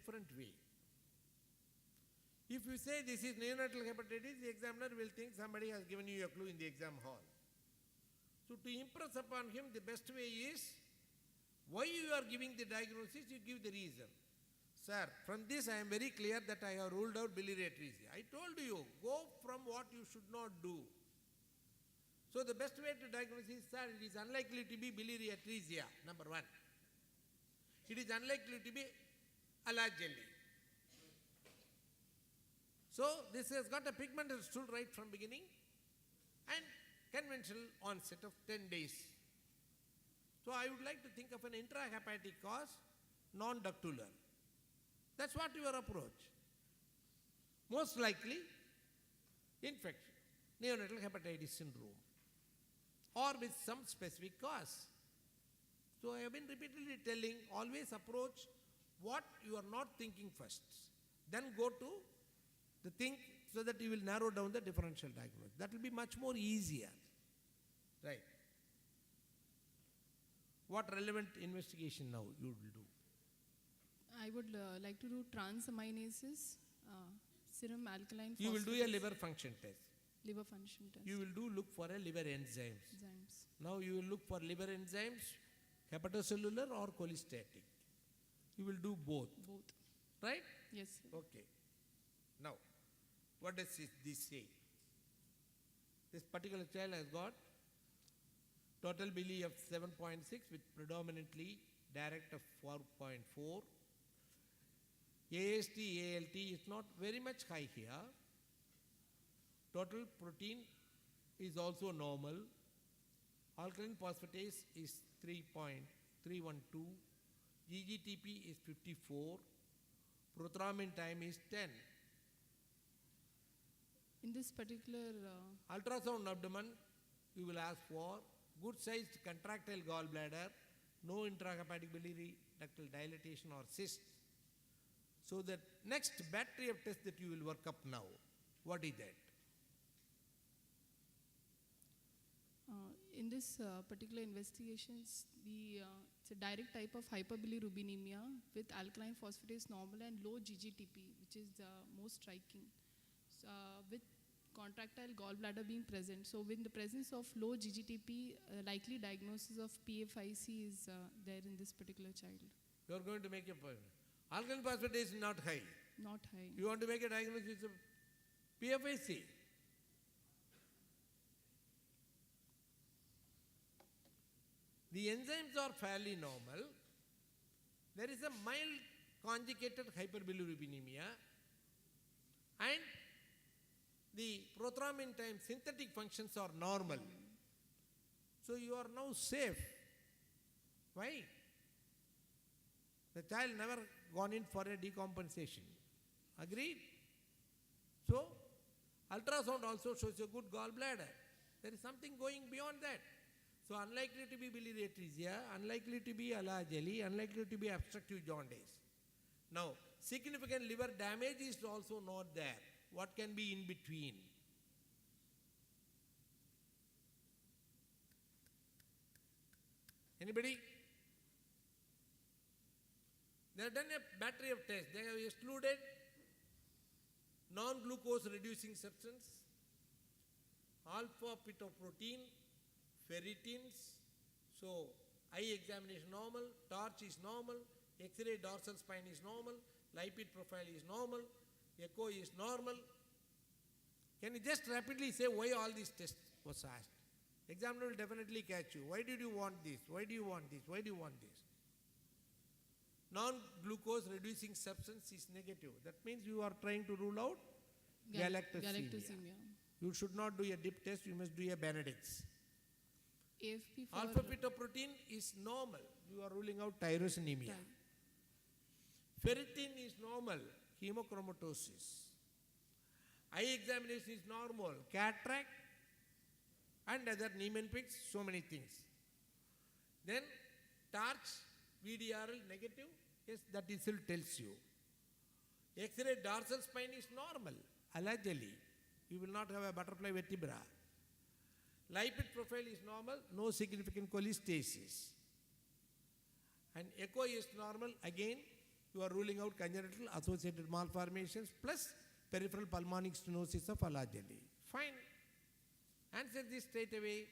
different way. If you say this is neonatal hepatitis, the examiner will think somebody has given you a clue in the exam hall. So to impress upon him, the best way is, why you are giving the diagnosis, you give the reason. Sir, from this I am very clear that I have ruled out biliary atresia. I told you, go from what you should not do. So the best way to diagnose is, sir, it is unlikely to be biliary atresia, number one. It is unlikely to be alagely. So this has got a pigmented stool right from beginning and conventional onset of 10 days. So I would like to think of an intrahepatic cause, non-ductular. That's what your approach. Most likely, infection, neonatal hepatitis syndrome, or with some specific cause. So I have been repeatedly telling, always approach what you are not thinking first. Then go to the think so that you will narrow down the differential diagnosis. That will be much more easier. Right. What relevant investigation now you will do? I would like to do transaminases, serum alkaline You will do a liver function test. Liver function test. You will look for a liver enzymes. Now you will look for liver enzymes, hepatocellular or cholestatic. You will do both. Both. Right? Yes, sir. Okay. Now, what does this say? This particular child has got total bili of 7.6 with predominantly direct of 4.4. AST, ALT is not very much high here. Total protein is also normal. Alkaline phosphatase is 3.312. GGTP is 54. Prothrombin time is 10. In this particular ultrasound abdomen, you will ask for good sized contractile gallbladder, no intrahepatic biliary ductal dilatation or cyst. So the next battery of tests that you will work up now, what is that? In this particular investigations, it's a direct type of hyperbilirubinemia with alkaline phosphatase normal and low GGTP, which is the most striking, with contractile gallbladder being present. So in the presence of low GGTP, likely diagnosis of PFIC is there in this particular child. You are going to make a point. Alkaline phosphatase is not high. Not high. You want to make a diagnosis of PFIC. The enzymes are fairly normal. There is a mild conjugated hyperbilirubinemia and the prothrombin time synthetic functions are normal. So you are now safe. Why? The child never gone in for a decompensation. Agreed? So, ultrasound also shows a good gallbladder. There is something going beyond that. So, unlikely to be biliary atresia, unlikely to be alagely, unlikely to be obstructive jaundice. Now, significant liver damage is also not there. What can be in between? Anybody? They have done a battery of tests. They have excluded non-glucose reducing substance, alpha-fetoprotein, ferritins. So, eye examination normal, torch is normal, X-ray dorsal spine is normal, lipid profile is normal, echo is normal. Can you just rapidly say why all these tests was asked? Examiner will definitely catch you. Why did you want this? Why do you want this? Why do you want this? Non-glucose reducing substance is negative. That means you are trying to rule out galactosemia. You should not do a dip test, you must do a Benedict's. AFP for alpha-fetoprotein is normal. You are ruling out tyrosinemia. Ferritin is normal. Hemochromatosis. Eye examination is normal. Cataract and other Niemann-Pick's, so many things. Then torch, VDRL negative. Yes, that itself tells you. X-ray dorsal spine is normal. Allegedly, you will not have a butterfly vertebra. Lipid profile is normal, no significant cholestasis. And echo is normal, again, you are ruling out congenital associated malformations plus peripheral pulmonic stenosis of Alagille. Fine. Answer this straight away.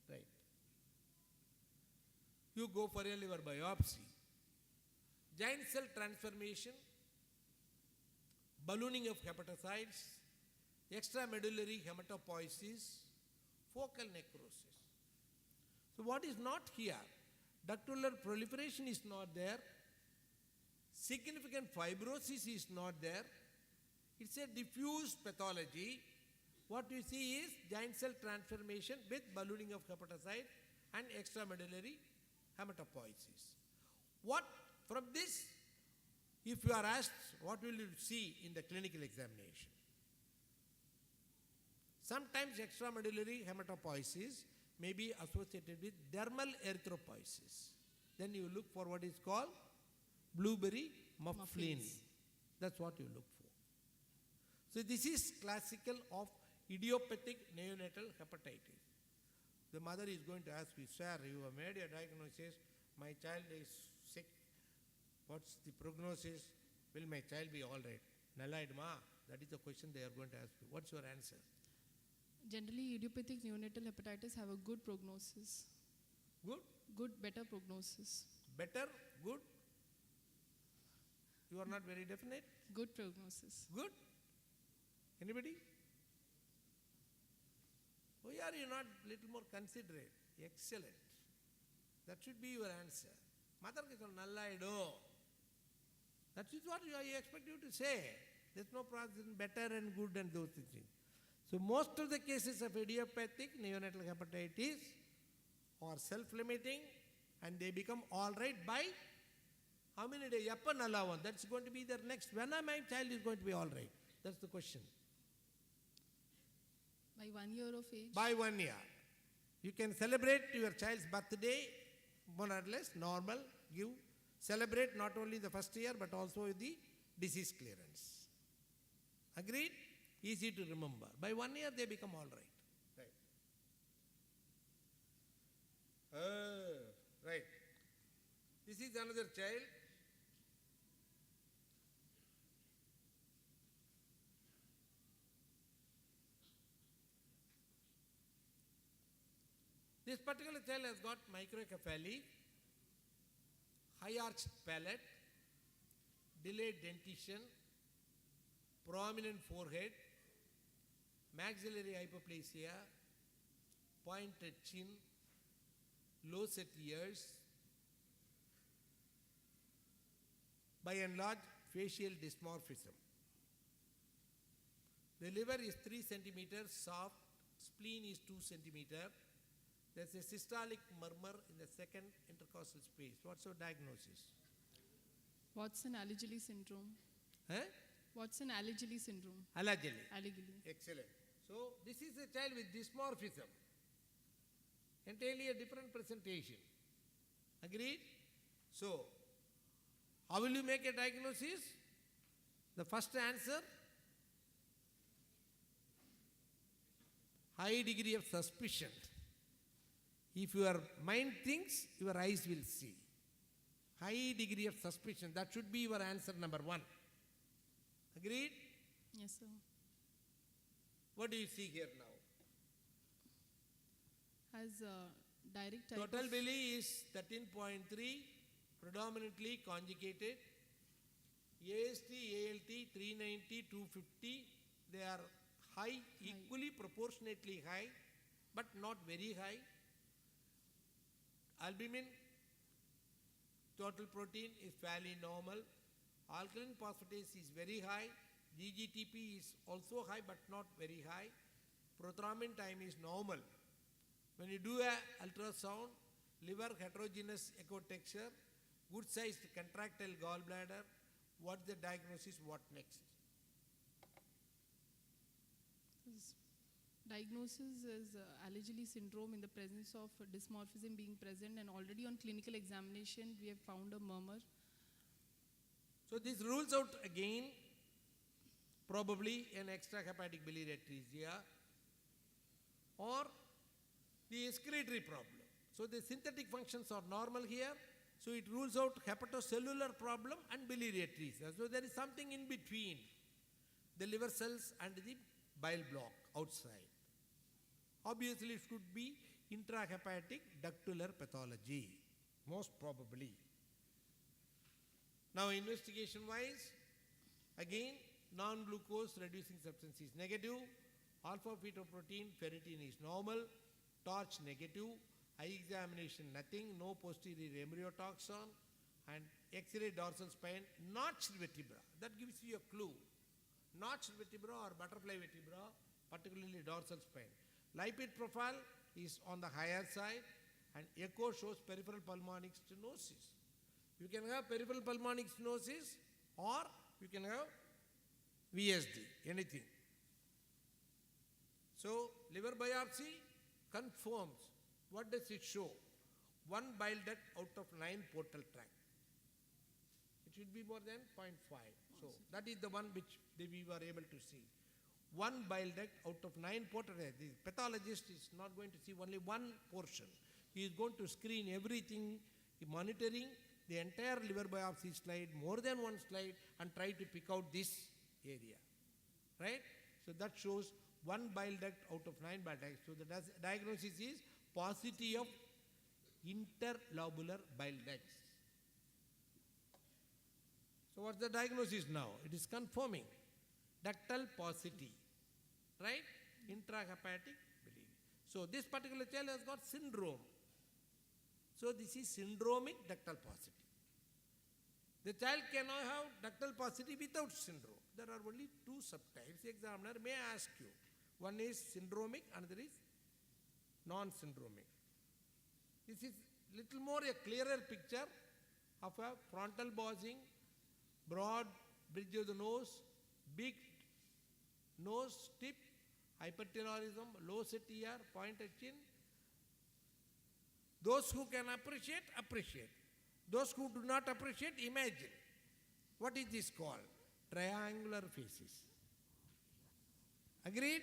Right. You go for a liver biopsy. Giant cell transformation, ballooning of hepatocytes, extramedullary hematopoiesis, focal necrosis. So what is not here? Ductular proliferation is not there. Significant fibrosis is not there. It's a diffuse pathology. What you see is giant cell transformation with ballooning of hepatocyte and extramedullary hematopoiesis. What from this, if you are asked, what will you see in the clinical examination? Sometimes extramedullary hematopoiesis may be associated with dermal erythropoiesis. Then you look for what is called blueberry muffins. That's what you look for. So this is classical of idiopathic neonatal hepatitis. The mother is going to ask you, sir, you have made a diagnosis, my child is sick. What's the prognosis? Will my child be all right? Nalaid ma, that is the question they are going to ask you. What's your answer? Generally, idiopathic neonatal hepatitis have a good prognosis. Good? Good, better prognosis. Better? Good? You are not very definite? Good prognosis. Good? Anybody? Why are you not little more considerate? Excellent. That should be your answer. Mother ke sol nallaido. That is what I expect you to say. There's no process better and good and those things. So most of the cases of idiopathic neonatal hepatitis are self-limiting and they become all right by how many days? Yappa nalla one. That's going to be their next. When my child is going to be all right? That's the question. By 1 year of age? By 1 year. You can celebrate your child's birthday, more or less, normal, give. Celebrate not only the first year, but also the disease clearance. Agreed? Easy to remember. By 1 year, they become all right. Right. Right. This is another child. This particular child has got microcephaly, high arched palate, delayed dentition, prominent forehead, maxillary hypoplasia, pointed chin, low set ears, by and large facial dysmorphism. The liver is 3 centimeters soft, spleen is 2 centimeters. There's a systolic murmur in the second intercostal space. What's your diagnosis? Watson Alagille syndrome. Huh? Watson Alagille syndrome. Alagille. Alagille. Excellent. So this is a child with dysmorphism. Entirely a different presentation. Agreed? So, how will you make a diagnosis? The first answer, high degree of suspicion. If your mind thinks, your eyes will see. High degree of suspicion. That should be your answer number 1. Agreed? Yes, sir. What do you see here now? Has direct type Total of belly is 13.3, predominantly conjugated. AST, ALT 390, 250. They are high, equally proportionately high, but not very high. Albumin, total protein is fairly normal. Alkaline phosphatase is very high. GGTP is also high but not very high. Prothrombin time is normal. When you do a ultrasound, liver heterogeneous echo texture, good sized contractile gallbladder, what's the diagnosis, what next? diagnosis is Alagille syndrome in the presence of dysmorphism being present, and already on clinical examination we have found a murmur. So this rules out again probably an extrahepatic biliary atresia or the excretory problem. So the synthetic functions are normal here, So it rules out hepatocellular problem and biliary atresia. So there is something in between the liver cells and the bile block outside. Obviously it should be intrahepatic ductular pathology, most probably. Now investigation wise, again non-glucose reducing substance is negative, alpha fetoprotein ferritin is normal, torch negative, eye examination nothing, no posterior embryotoxin, and X-ray dorsal spine, notched vertebra. That gives you a clue. Notched vertebra or butterfly vertebra, particularly dorsal spine. Lipid profile is on the higher side, and echo shows peripheral pulmonic stenosis. You can have peripheral pulmonic stenosis or you can have VSD, anything. So liver biopsy confirms. What does it show? 1 bile duct out of 9 portal tract. It should be more than 0.5. So that is the one which we were able to see. 1 bile duct out of 9 portal tract. The pathologist is not going to see only one portion. He is going to screen everything, monitoring the entire liver biopsy slide, more than one slide, and try to pick out this area. Right? So that shows 1 bile duct out of 9 bile ducts. So the diagnosis is paucity of interlobular bile ducts. So what's the diagnosis now? It is confirming ductal paucity, right? Intrahepatic biliary. So this particular child has got syndrome. So this is syndromic ductal paucity. The child cannot have ductal paucity without syndrome. There are only 2 subtypes. The examiner may ask you. One is syndromic, another is non-syndromic. This is little more a clearer picture of a frontal bossing, broad bridge of the nose, big nose tip, hypertelorism, low set ear, pointed chin. Those who can appreciate, appreciate. Those who do not appreciate, imagine. What is this called? Triangular faces. Agreed?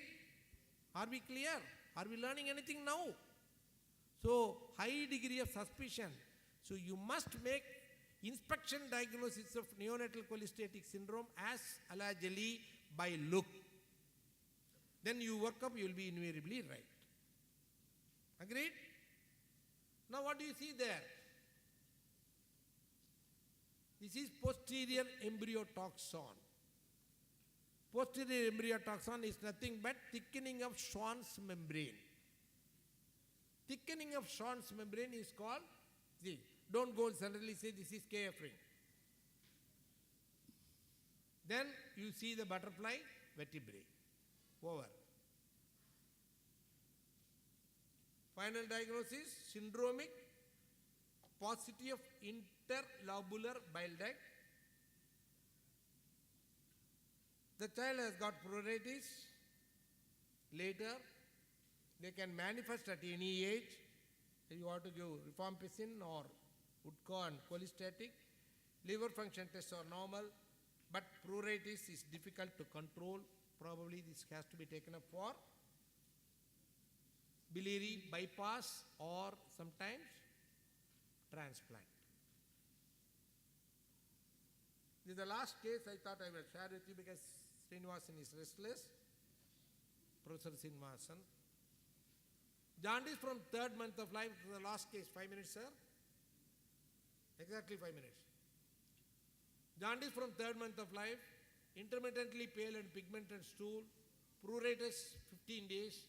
Are we clear? Are we learning anything now? So, high degree of suspicion. So, you must make inspection diagnosis of neonatal cholestatic syndrome as allegedly by look. Then you work up, you will be invariably right. Agreed? Now, what do you see there? This is posterior embryotoxon. Posterior embryotoxon is nothing but thickening of Schwann's membrane. Thickening of Schwann's membrane is called, see, don't go and suddenly say this is KF ring. Then you see the butterfly vertebrae. Over. Final diagnosis, syndromic paucity of interlobular bile duct. The child has got pruritus. Later, they can manifest at any age. You have to give rifampicin or Woodcock and cholestatic. Liver function tests are normal, but pruritus is difficult to control. Probably this has to be taken up for biliary bypass or sometimes transplant. This is the last case I thought I will share with you because Srinivasan is restless. Professor Srinivasan. Jaundice from 3rd month of life, the last case, 5 minutes, sir. Exactly 5 minutes. Jaundice from 3rd month of life, intermittently pale and pigmented stool, pruritus 15 days.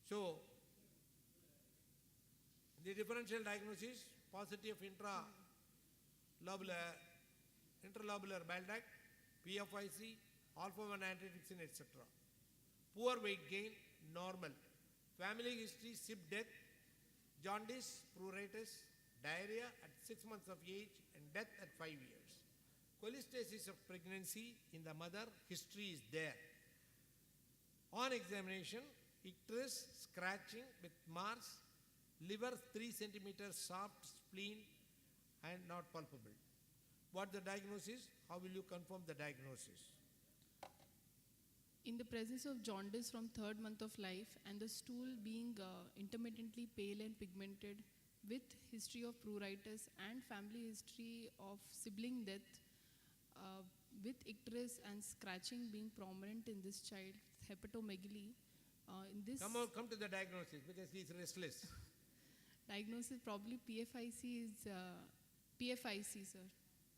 So, the differential diagnosis, paucity of interlobular bile duct, PFIC, alpha-1 antitrypsin, etc. Poor weight gain, normal. Family history, SIP death, jaundice, pruritus, diarrhea at 6 months of age and death at 5 years. Cholestasis of pregnancy in the mother, history is there. On examination, icterus, scratching with marks, liver 3 centimeters, soft, spleen and not palpable. What the diagnosis? How will you confirm the diagnosis? In the presence of jaundice from 3rd month of life and the stool being intermittently pale and pigmented, with history of pruritus and family history of sibling death, with icterus and scratching being prominent in this child, hepatomegaly. In this Come to the diagnosis because he is restless. diagnosis, probably PFIC is PFIC, sir.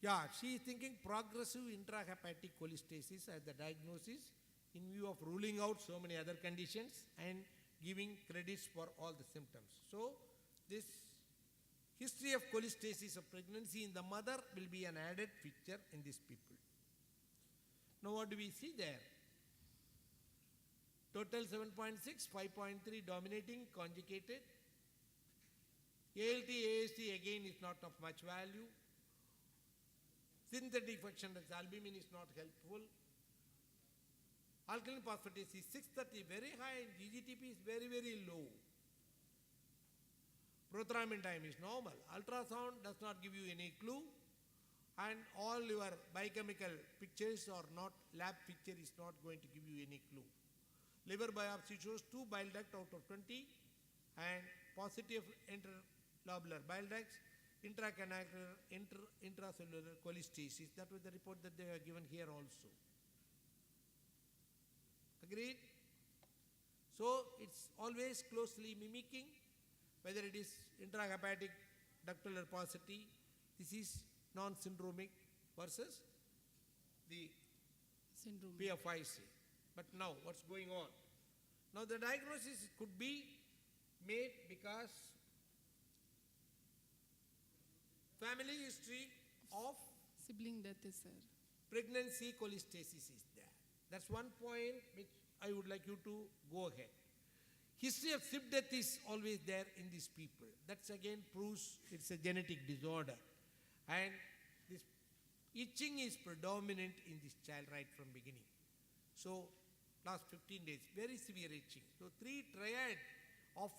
Yeah, she is thinking progressive intrahepatic cholestasis as the diagnosis in view of ruling out so many other conditions and giving credits for all the symptoms. So, this history of cholestasis of pregnancy in the mother will be an added feature in these people. Now, what do we see there? Total 7.6, 5.3 dominating, conjugated. ALT, AST again is not of much value. Synthetic fractionless albumin is not helpful. Alkaline phosphatase is 630, very high, and GGTP is very, very low. Prothrombin time is normal. Ultrasound does not give you any clue, and all your biochemical pictures or not, lab picture is not going to give you any clue. Liver biopsy shows 2 bile duct out of 20 and positive interlobular bile ducts, intracellular cholestasis. That was the report that they were given here also. Agreed? So it's always closely mimicking whether it is intrahepatic ductal adiposity, this is non-syndromic versus the Syndrome. PFIC. But now what's going on? Now the diagnosis could be made because family history of Sibling death is there. pregnancy cholestasis is there. That's one point which I would like you to go ahead. History of SIB death is always there in these people. That again proves it's a genetic disorder. And this itching is predominant in this child right from beginning. So last 15 days, very severe itching. So 3 triad of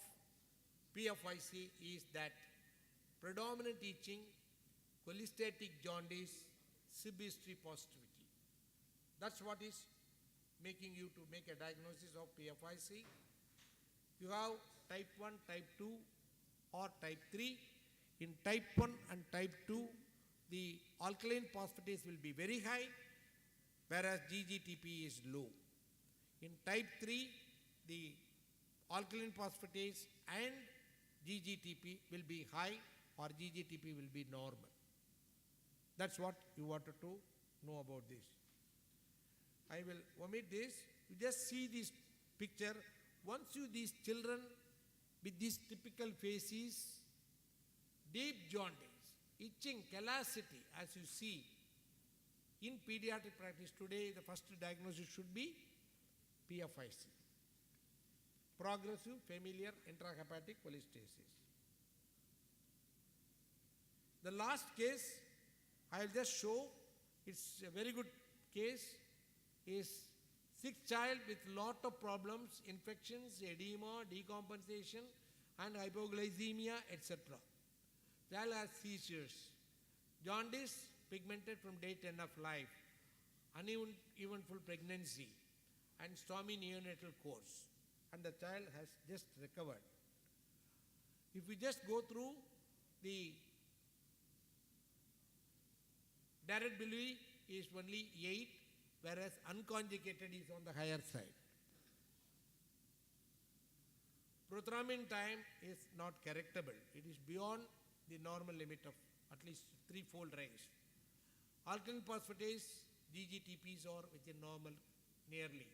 PFIC is that predominant itching, cholestatic jaundice, SIB history positivity. That's what is making you to make a diagnosis of PFIC. You have type 1, type 2 or type 3. In type 1 and type 2, the alkaline phosphatase will be very high, whereas GGTP is low. In type 3, the alkaline phosphatase and GGTP will be high or GGTP will be normal. That's what you wanted to know about this. I will omit this. You just see this picture. Once you these children with these typical faces, deep jaundice, itching, callosity, as you see in pediatric practice today, the first diagnosis should be PFIC, progressive familial intrahepatic cholestasis. The last case I will just show, it's a very good case, is sick child with lot of problems, infections, edema, decompensation and hypoglycemia, etc. Child has seizures, jaundice pigmented from day 10 of life, uneventful pregnancy and stormy neonatal course, and the child has just recovered. If we just go through the direct biliary is only 8, whereas unconjugated is on the higher side. Prothrombin time is not correctable. It is beyond the normal limit of at least 3-fold raised. Alkaline phosphatase, GGTPs are within normal nearly.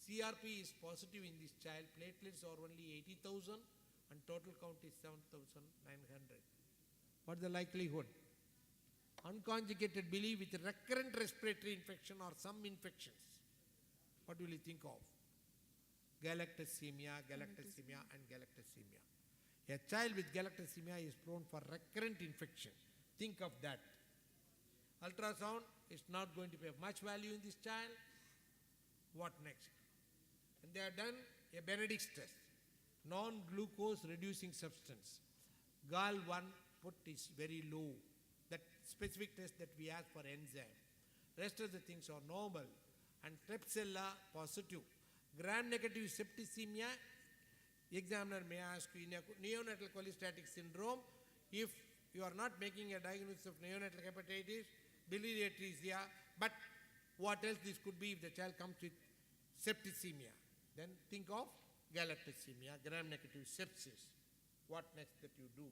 CRP is positive in this child. Platelets are only 80,000 and total count is 7,900. What's the likelihood? Unconjugated bili with recurrent respiratory infection or some infections. What will you think of? Galactosemia, and galactosemia. A child with galactosemia is prone for recurrent infection. Think of that. Ultrasound is not going to be of much value in this child. What next? And they have done a Benedict's test, non-glucose reducing substance. GAL1 put is very low. That specific test that we ask for enzyme. Rest of the things are normal. And Klebsiella positive. Gram-negative septicemia examiner may ask you in a neonatal cholestatic syndrome, if you are not making a diagnosis of neonatal hepatitis, biliary atresia, but what else this could be if the child comes with septicemia? Then think of galactosemia, gram-negative sepsis. What next that you do?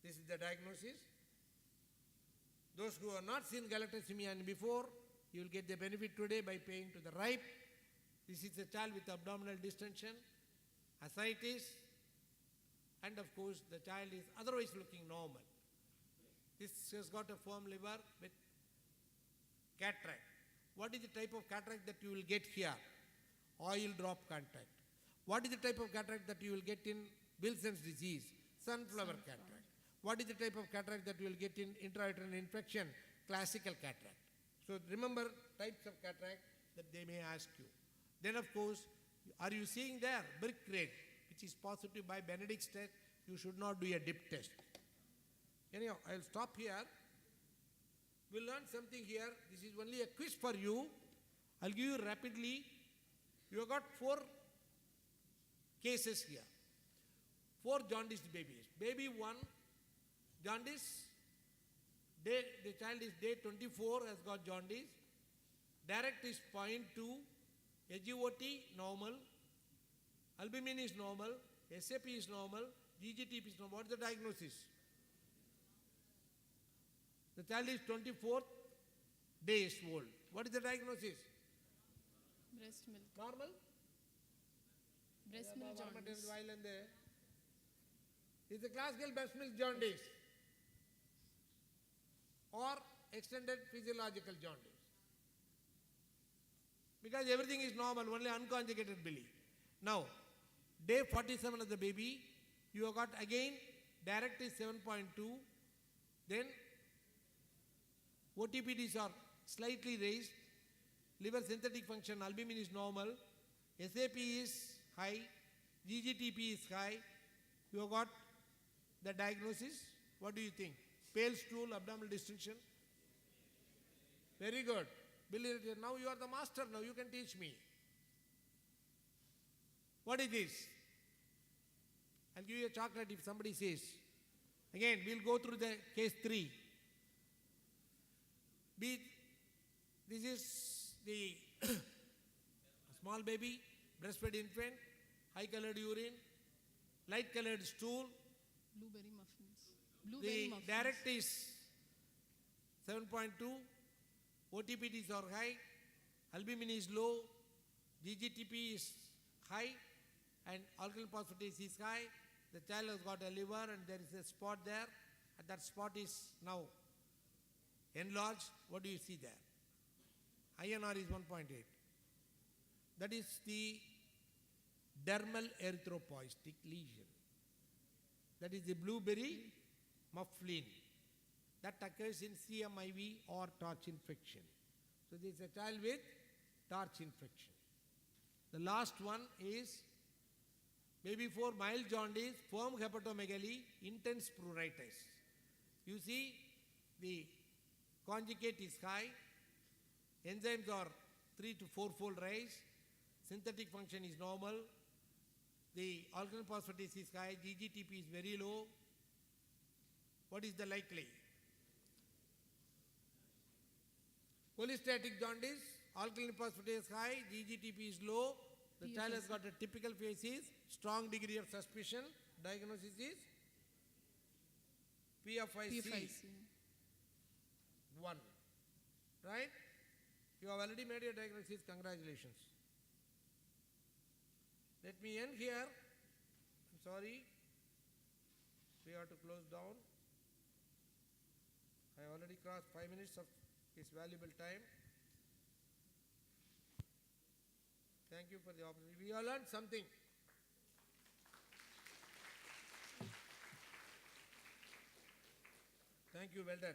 This is the diagnosis. Those who have not seen galactosemia and before, you will get the benefit today by paying to the right. This is a child with abdominal distension, ascites, and of course the child is otherwise looking normal. This has got a firm liver with cataract. What is the type of cataract that you will get here? Oil drop cataract. What is the type of cataract that you will get in Wilson's disease? Sunflower cataract. What is the type of cataract that you will get in intrauterine infection? Classical cataract. So remember types of cataract that they may ask you. Then of course, are you seeing there brick red, which is positive by Benedict's test? You should not do a dip test. Anyhow, I'll stop here. We'll learn something here. This is only a quiz for you. I'll give you rapidly. You have got 4 cases here. 4 jaundiced babies. Baby 1, jaundice. The child is day 24, has got jaundice. Direct is 0.2. AGOT normal. Albumin is normal. SAP is normal. GGTP is normal. What is the diagnosis? The child is 24th days old. What is the diagnosis? Breast milk. Normal? Breast milk jaundice. Is the classical breast milk jaundice or extended physiological jaundice? Because everything is normal, only unconjugated bili. Now, day 47 of the baby, you have got again direct is 7.2, then OTPDs are slightly raised, liver synthetic function, albumin is normal, SAP is high, GGTP is high. You have got the diagnosis. What do you think? Pale stool, abdominal distension. Very good. Biliary, now you are the master, now you can teach me. What is this? I'll give you a chocolate if somebody says. Again, we'll go through the case 3. This is the small baby, breastfed infant, high colored urine, light colored stool. Blueberry muffins. Blueberry The muffins. direct is 7.2, OTPDs are high, albumin is low, GGTP is high, and alkaline phosphatase is high. The child has got a liver and there is a spot there, and that spot is now enlarged. What do you see there? INR is 1.8. That is the dermal erythropoietic lesion. That is the blueberry muffin. That occurs in CMIV or torch infection. So this is a child with torch infection. The last one is baby 4, mild jaundice, firm hepatomegaly, intense pruritus. You see the conjugate is high, enzymes are 3 to 4-fold rise, synthetic function is normal, the alkaline phosphatase is high, GGTP is very low. What is the likely? Cholestatic jaundice, alkaline phosphatase high, GGTP is low. The child has got a typical faces, strong degree of suspicion. Diagnosis is PFIC. 1. Right? You have already made your diagnosis. Congratulations. Let me end here. I'm sorry. We have to close down. I already crossed 5 minutes of his valuable time. Thank you for the opportunity. We have learned something. Thank you. Well done.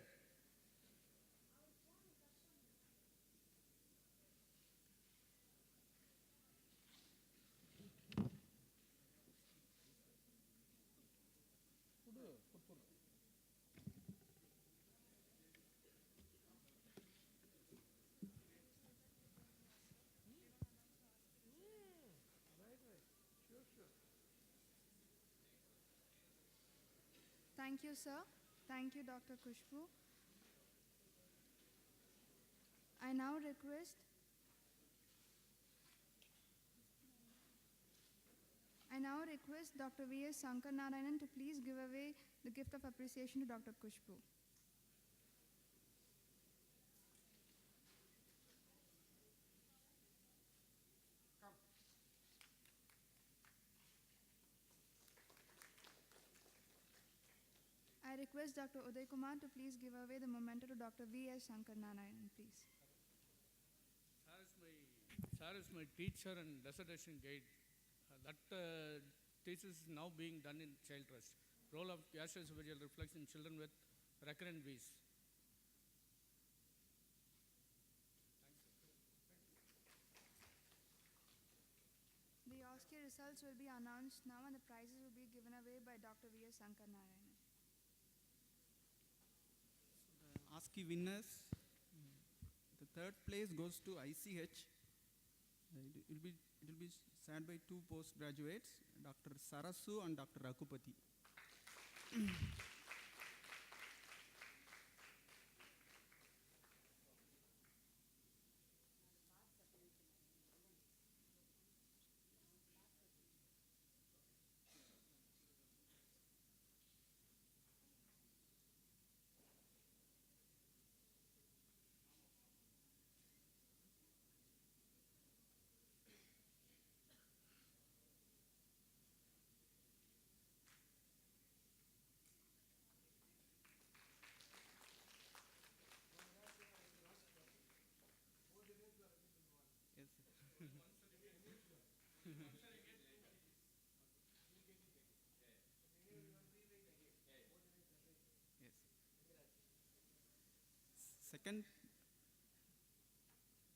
Right. Sure. Thank you, sir. Thank you, Dr. Kushbu. I now request Dr. V.S. Sankar Narayanan to please give away the gift of appreciation to Dr. Kushbu. I request Dr. Uday Kumar to please give away the memento to Dr. V.S. Sankar Narayanan, please. Sir is my teacher and dissertation guide. That thesis is now being done in child trust. Role of gastroesophageal reflux in children with recurrent wheeze. The OSCE results will be announced now and the prizes will be given away by Dr. V.S. Sankar Narayanan. ASCII winners, the third place goes to ICH. It will be signed by two postgraduates, Dr. Sarasu and Dr. Rakupati. Yes, sir. Yes.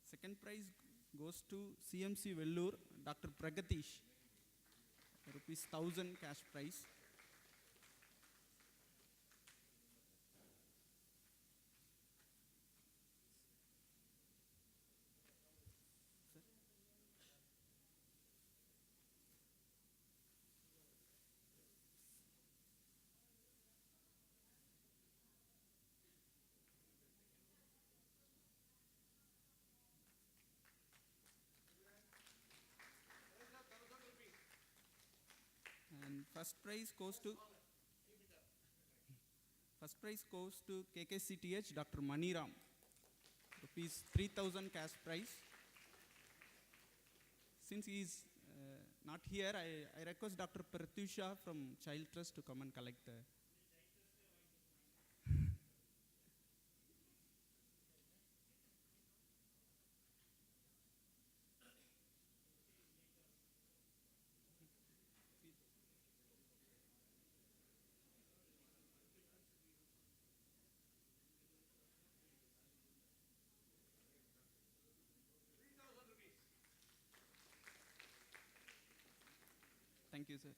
Second prize goes to CMC Vellore, Dr. Pragatish, rupees 1000 cash prize. And first prize goes to KKCTH Dr. Maniram, rupees 3000 cash prize. Since he is not here, I request Dr. Pratyusha from Child Trust to come and collect the. Thank you, sir.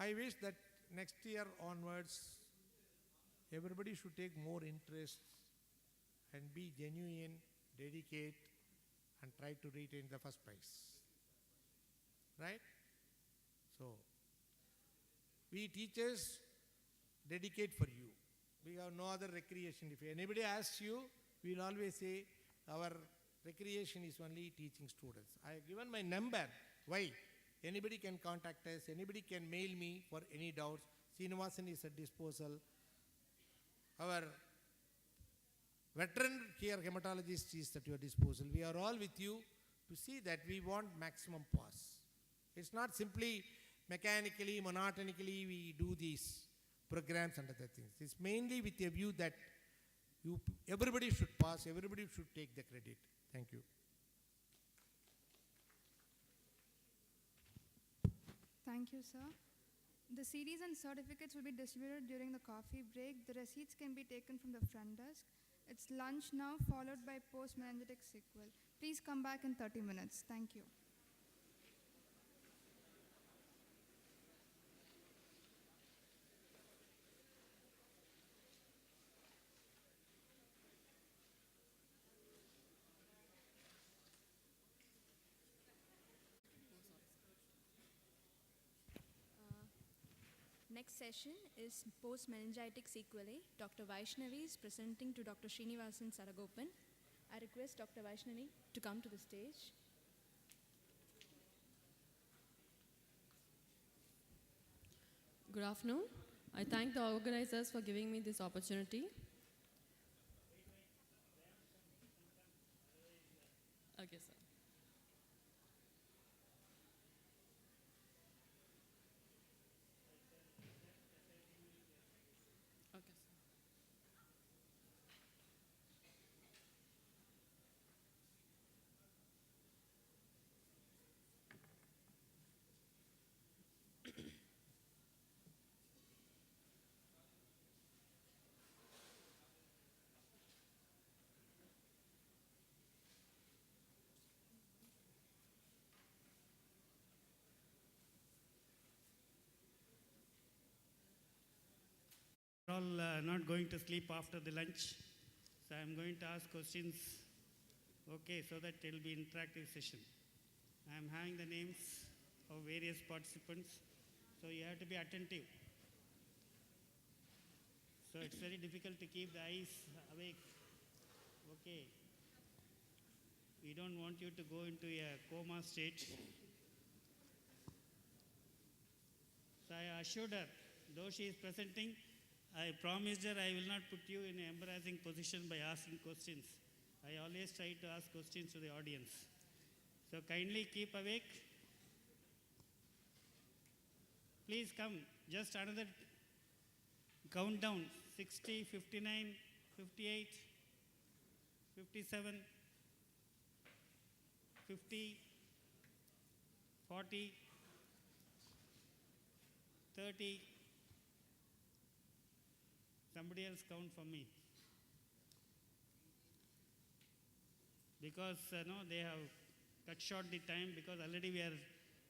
I wish that next year onwards, everybody should take more interest and be genuine, dedicate, and try to retain the first prize. Right? So, we teachers dedicate for you. We have no other recreation. If anybody asks you, we will always say our recreation is only teaching students. I have given my number. Why? Anybody can contact us. Anybody can mail me for any doubts. Srinivasan is at disposal. Our veteran care hematologist is at your disposal. We are all with you to see that we want maximum pass. It's not simply mechanically, monotonically we do these programs and other things. It's mainly with a view that everybody should pass, everybody should take the credit. Thank you. Thank you, sir. The CDs and certificates will be distributed during the coffee break. The receipts can be taken from the front desk. It's lunch now, followed by post-meningitic sequel. Please come back in 30 minutes. Thank you. Next session is post-meningitic sequelae. Dr. Vaishnavi is presenting to Dr. Srinivasan Saragopan. I request Dr. Vaishnavi to come to the stage. Good afternoon. I thank the organizers for giving me this opportunity. Okay, sir. Okay, sir. All not going to sleep after the lunch, so I'm going to ask questions, okay, so that it will be interactive session. I'm having the names of various participants, so you have to be attentive. So it's very difficult to keep the eyes awake. Okay. We don't want you to go into a coma state. So I assured her, though she is presenting, I promised her I will not put you in an embarrassing position by asking questions. I always try to ask questions to the audience. So kindly keep awake. Please come. Just another countdown. 60, 59, 58, 57, 50, 40, 30. Somebody else count for me. Because no, they have cut short the time because already we are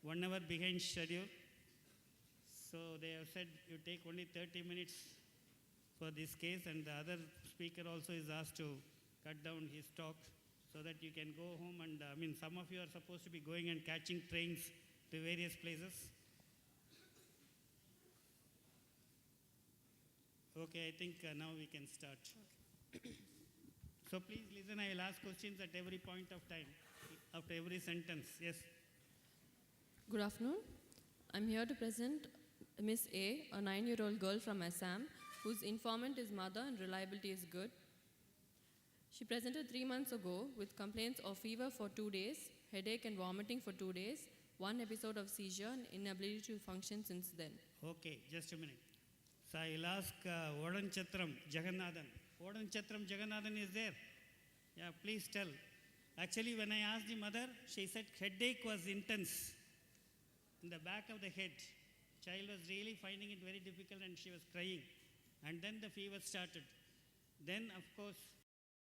1 hour behind schedule. So they have said you take only 30 minutes for this case, and the other speaker also is asked to cut down his talk so that you can go home. And some of you are supposed to be going and catching trains to various places. Okay, I think now we can start. So please listen, I will ask questions at every point of time, after every sentence. Yes. Good afternoon. I'm here to present Miss A, a 9-year-old girl from Assam, whose informant is mother and reliability is good. She presented 3 months ago with complaints of fever for 2 days, headache and vomiting for 2 days, 1 episode of seizure and inability to function since then. Okay, just a minute. So I will ask Odanchatram Jagannathan. Odanchatram Jagannathan is there? Yeah, please tell. Actually, when I asked the mother, she said headache was intense in the back of the head. Child was really finding it very difficult and she was crying. And then the fever started. Then, of course,